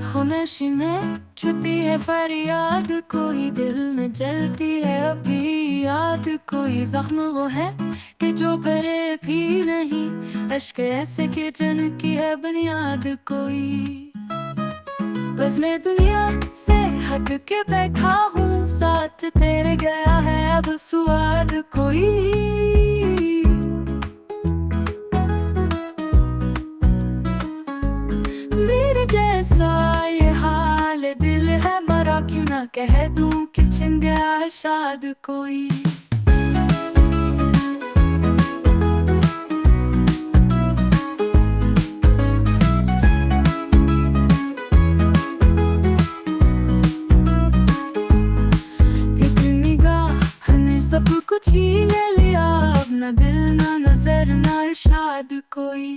खामोशी में छुपी है फरियाद, कोई दिल में जलती है अभी याद। कोई जख्म वो है कि जो भरे भी नहीं, अश्क ऐसे कि जिनकी है बुनियाद। कोई बस मैं दुनिया से हट के बैठा हूँ, साथ तेरे गया है अब स्वाद। कोई मेरे जैसा ये हाल दिल है, मरा क्यों ना कह दूं कि छिन गया है शाद। कोई एक निगाह ने सब कुछ ही ले लिया, अब ना दिल ना नजर ना इरशाद। कोई